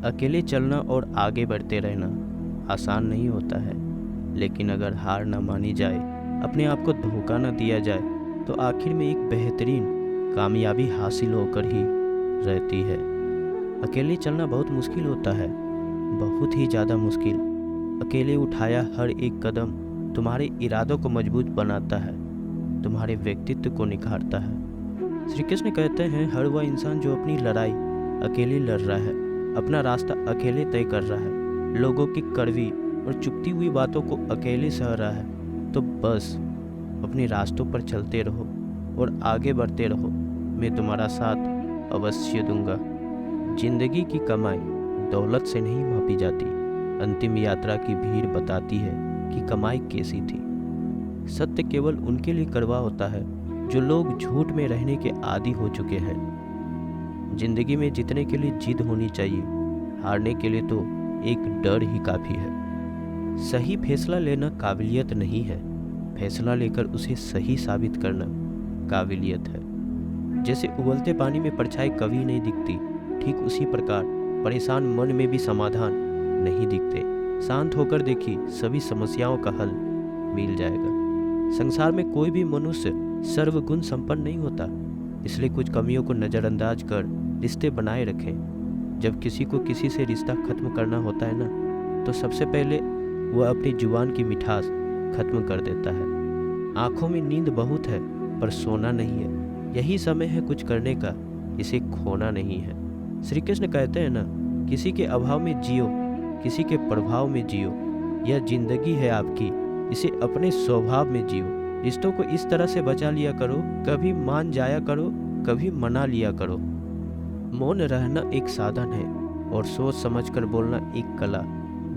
अकेले चलना और आगे बढ़ते रहना आसान नहीं होता है, लेकिन अगर हार ना मानी जाए, अपने आप को धोखा ना दिया जाए, तो आखिर में एक बेहतरीन कामयाबी हासिल होकर ही रहती है। अकेले चलना बहुत मुश्किल होता है, बहुत ही ज़्यादा मुश्किल। अकेले उठाया हर एक कदम तुम्हारे इरादों को मजबूत बनाता है, तुम्हारे व्यक्तित्व को निखारता है। श्री कृष्ण कहते हैं, हर वह इंसान जो अपनी लड़ाई अकेले लड़ रहा है, अपना रास्ता अकेले तय कर रहा है, लोगों की कड़वी और चुभती हुई बातों को अकेले सह रहा है, तो बस अपने रास्तों पर चलते रहो और आगे बढ़ते रहो। मैं तुम्हारा साथ अवश्य दूंगा। जिंदगी की कमाई दौलत से नहीं मापी जाती, अंतिम यात्रा की भीड़ बताती है कि कमाई कैसी थी। सत्य केवल उनके लिए कड़वा होता है जो लोग झूठ में रहने के आदी हो चुके हैं। जिंदगी में जीतने के लिए जिद होनी चाहिए, हारने के लिए तो एक डर ही काफ़ी है। सही फैसला लेना काबिलियत नहीं है, फैसला लेकर उसे सही साबित करना काबिलियत है। जैसे उबलते पानी में परछाई कभी नहीं दिखती, ठीक उसी प्रकार परेशान मन में भी समाधान नहीं दिखते। शांत होकर देखिए, सभी समस्याओं का हल मिल जाएगा। संसार में कोई भी मनुष्य सर्वगुण संपन्न नहीं होता, इसलिए कुछ कमियों को नज़रअंदाज कर रिश्ते बनाए रखें। जब किसी को किसी से रिश्ता खत्म करना होता है ना, तो सबसे पहले वह अपनी जुबान की मिठास खत्म कर देता है। आंखों में नींद बहुत है पर सोना नहीं है, यही समय है कुछ करने का, इसे खोना नहीं है। श्री कृष्ण कहते हैं ना, किसी के अभाव में जियो, किसी के प्रभाव में जियो। यह जिंदगी है आपकी, इसे अपने स्वभाव में जियो। रिश्तों को इस तरह से बचा लिया करो, कभी मान जाया करो, कभी मना लिया करो। मौन रहना एक साधन है और सोच समझकर बोलना एक कला।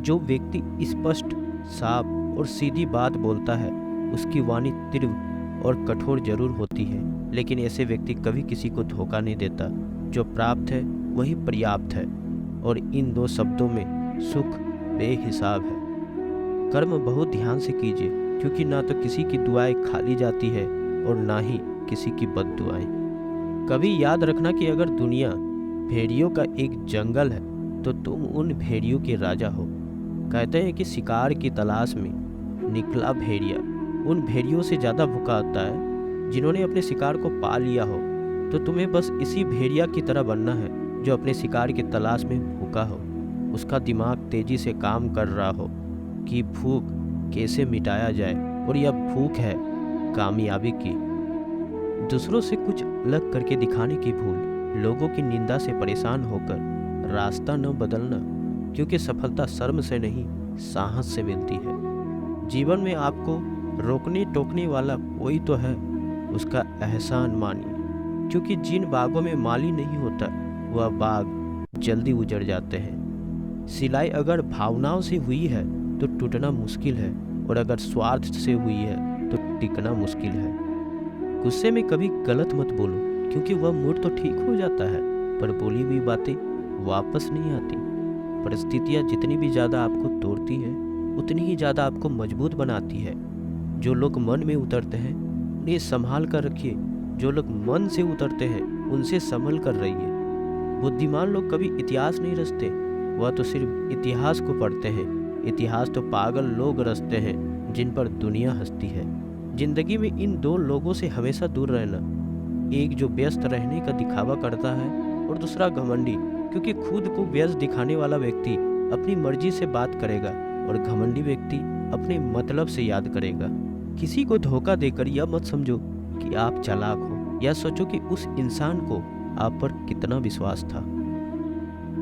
जो व्यक्ति स्पष्ट, साफ और सीधी बात बोलता है, उसकी वाणी तीव्र और कठोर जरूर होती है, लेकिन ऐसे व्यक्ति कभी किसी को धोखा नहीं देता। जो प्राप्त है वही पर्याप्त है, और इन दो शब्दों में सुख बेहिसाब है। कर्म बहुत ध्यान से कीजिए, क्योंकि ना तो किसी की दुआएं खाली जाती है और ना ही किसी की बद्दुआएं। कभी याद रखना कि अगर दुनिया भेड़ियों का एक जंगल है, तो तुम उन भेड़ियों के राजा हो। कहते हैं कि शिकार की तलाश में निकला भेड़िया उन भेड़ियों से ज़्यादा भूखा होता है जिन्होंने अपने शिकार को पा लिया हो। तो तुम्हें बस इसी भेड़िया की तरह बनना है जो अपने शिकार की तलाश में भूखा हो। उसका दिमाग तेजी से काम कर रहा हो कि भूख कैसे मिटाया जाए, और यह भूख है कामयाबी की। दूसरों से कुछ अलग करके दिखाने की भूल, लोगों की निंदा से परेशान होकर रास्ता न बदलना, क्योंकि सफलता शर्म से नहीं साहस से मिलती है। जीवन में आपको रोकने टोकने वाला कोई तो है, उसका एहसान मानिए, क्योंकि जिन बागों में माली नहीं होता वह बाग जल्दी उजड़ जाते हैं। सिलाई अगर भावनाओं से हुई है तो टूटना मुश्किल है, और अगर स्वार्थ से हुई है तो टिकना मुश्किल है। गुस्से में कभी गलत मत बोलो, क्योंकि वह मूड तो ठीक हो जाता है, पर बोली हुई बातें वापस नहीं आती। परिस्थितियाँ जितनी भी ज़्यादा आपको तोड़ती है, उतनी ही ज़्यादा आपको मजबूत बनाती है। जो लोग मन में उतरते हैं उन्हें संभाल कर रखिए, जो लोग मन से उतरते हैं उनसे संभल कर रहिए। बुद्धिमान लोग कभी इतिहास नहीं रचते, वह तो सिर्फ इतिहास को पढ़ते हैं। इतिहास तो पागल लोग रचते हैं जिन पर दुनिया हंसती है। जिंदगी में इन दो लोगों से हमेशा दूर रहना, एक जो व्यस्त रहने का दिखावा करता है और दूसरा घमंडी, क्योंकि खुद को व्यस्त दिखाने वाला व्यक्ति अपनी मर्जी से बात करेगा और घमंडी व्यक्ति अपने मतलब से याद करेगा। किसी को धोखा देकर यह मत समझो कि आप चालाक हो, या सोचो कि उस इंसान को आप पर कितना विश्वास था।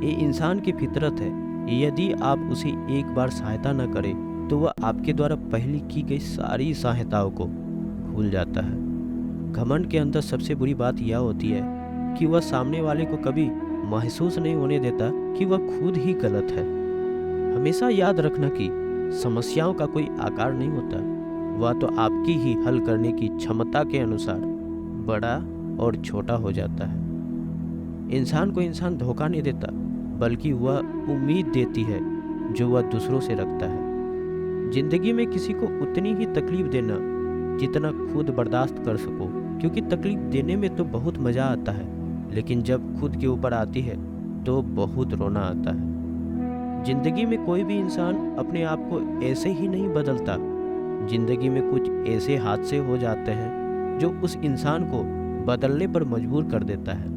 ये इंसान की फितरत है, यदि आप उसे एक बार सहायता न करें तो वह आपके द्वारा पहले की गई सारी सहायताओं को भूल जाता है। घमंड के अंदर सबसे बुरी बात यह होती है कि वह सामने वाले को कभी महसूस नहीं होने देता कि वह खुद ही गलत है। हमेशा याद रखना कि समस्याओं का कोई आकार नहीं होता, वह तो आपकी ही हल करने की क्षमता के अनुसार बड़ा और छोटा हो जाता है। इंसान को इंसान धोखा नहीं देता, बल्कि वह उम्मीद देती है जो वह दूसरों से रखता है। जिंदगी में किसी को उतनी ही तकलीफ देना जितना खुद बर्दाश्त कर सको, क्योंकि तकलीफ देने में तो बहुत मज़ा आता है, लेकिन जब खुद के ऊपर आती है तो बहुत रोना आता है। जिंदगी में कोई भी इंसान अपने आप को ऐसे ही नहीं बदलता। जिंदगी में कुछ ऐसे हादसे हो जाते हैं जो उस इंसान को बदलने पर मजबूर कर देता है।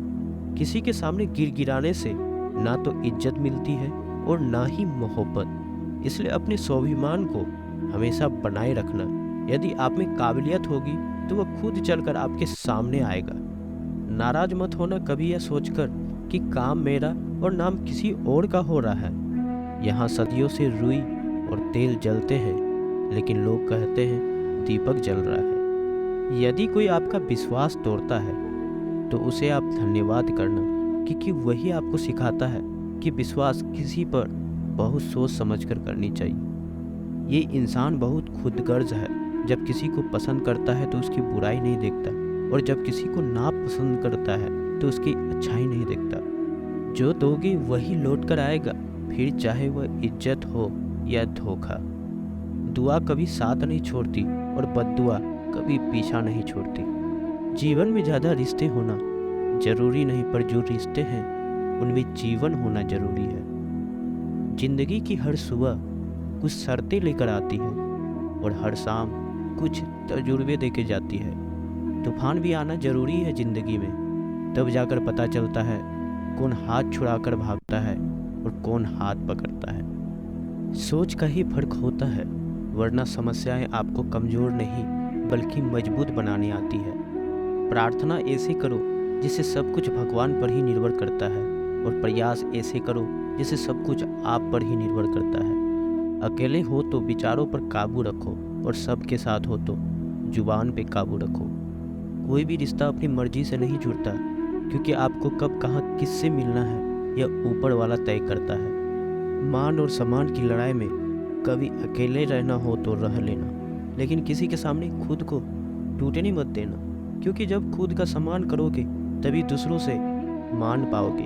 किसी के सामने गिड़गिड़ाने से ना तो इज्जत मिलती है और ना ही मोहब्बत। इसलिए अपने स्वाभिमान को हमेशा बनाए रखना। यदि आप में काबिलियत होगी तो वह खुद चलकर आपके सामने आएगा। नाराज मत होना कभी यह सोचकर कि काम मेरा और नाम किसी और का हो रहा है। यहाँ सदियों से रुई और तेल जलते हैं, लेकिन लोग कहते हैं दीपक जल रहा है। यदि कोई आपका विश्वास तोड़ता है तो उसे आप धन्यवाद करना, क्योंकि वही आपको सिखाता है कि विश्वास किसी पर बहुत सोच समझकर करनी चाहिए। ये इंसान बहुत खुदगर्ज है। जब किसी को पसंद करता है तो उसकी बुराई नहीं देखता, और जब किसी को नापसंद करता है तो उसकी अच्छाई नहीं देखता। जो दोगे वही लौट कर आएगा, फिर चाहे वह इज्जत हो या धोखा। दुआ कभी साथ नहीं छोड़ती और बद्दुआ कभी पीछा नहीं छोड़ती। जीवन में ज़्यादा रिश्ते होना जरूरी नहीं, पर जो रिश्ते हैं उनमें जीवन होना जरूरी है। जिंदगी की हर सुबह कुछ शर्तें लेकर आती है और हर शाम कुछ तजुर्बे देके जाती है। तूफान भी आना जरूरी है जिंदगी में, तब जाकर पता चलता है कौन हाथ छुड़ाकर भागता है और कौन हाथ पकड़ता है। सोच का ही फर्क होता है, वरना समस्याएं आपको कमज़ोर नहीं बल्कि मजबूत बनाने आती है। प्रार्थना ऐसे करो जिससे सब कुछ भगवान पर ही निर्भर करता है, और प्रयास ऐसे करो जिससे सब कुछ आप पर ही निर्भर करता है। अकेले हो तो विचारों पर काबू रखो, और सबके साथ हो तो जुबान पे काबू रखो। कोई भी रिश्ता अपनी मर्जी से नहीं जुड़ता, क्योंकि आपको कब कहाँ किससे मिलना है यह ऊपर वाला तय करता है। मान और सम्मान की लड़ाई में कभी अकेले रहना हो तो रह लेना, लेकिन किसी के सामने खुद को टूटने मत देना, क्योंकि जब खुद का सम्मान करोगे तभी दूसरों से मान पाओगे।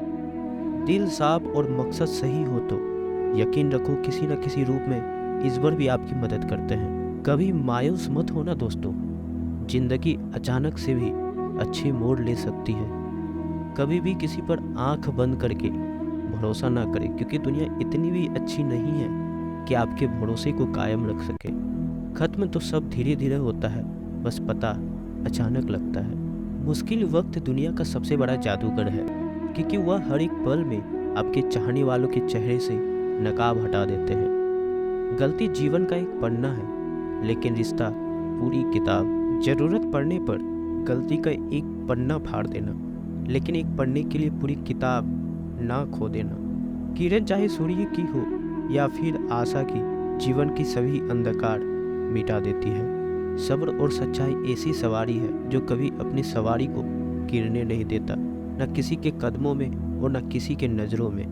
दिल साफ और मकसद सही हो तो यकीन रखो किसी न किसी रूप में ईश्वर भी आपकी मदद करते हैं। कभी मायूस मत होना दोस्तों, जिंदगी अचानक से भी अच्छे मोड़ ले सकती है। कभी भी किसी पर आंख बंद करके भरोसा ना करें, क्योंकि दुनिया इतनी भी अच्छी नहीं है कि आपके भरोसे को कायम रख सके। खत्म तो सब धीरे धीरे होता है, बस पता अचानक लगता है। मुश्किल वक्त दुनिया का सबसे बड़ा जादूगर है, क्योंकि वह हर एक पल में आपके चाहने वालों के चेहरे से नकाब हटा देते हैं। गलती जीवन का एक पन्ना है, लेकिन रिश्ता पूरी किताब। ज़रूरत पड़ने पर गलती का एक पन्ना फाड़ देना, लेकिन एक पढ़ने के लिए पूरी किताब ना खो देना। किरण चाहे सूर्य की हो या फिर आशा की, जीवन की सभी अंधकार मिटा देती है। सब्र और सच्चाई ऐसी सवारी है जो कभी अपनी सवारी को गिरने नहीं देता, न किसी के कदमों में और न किसी के नज़रों में।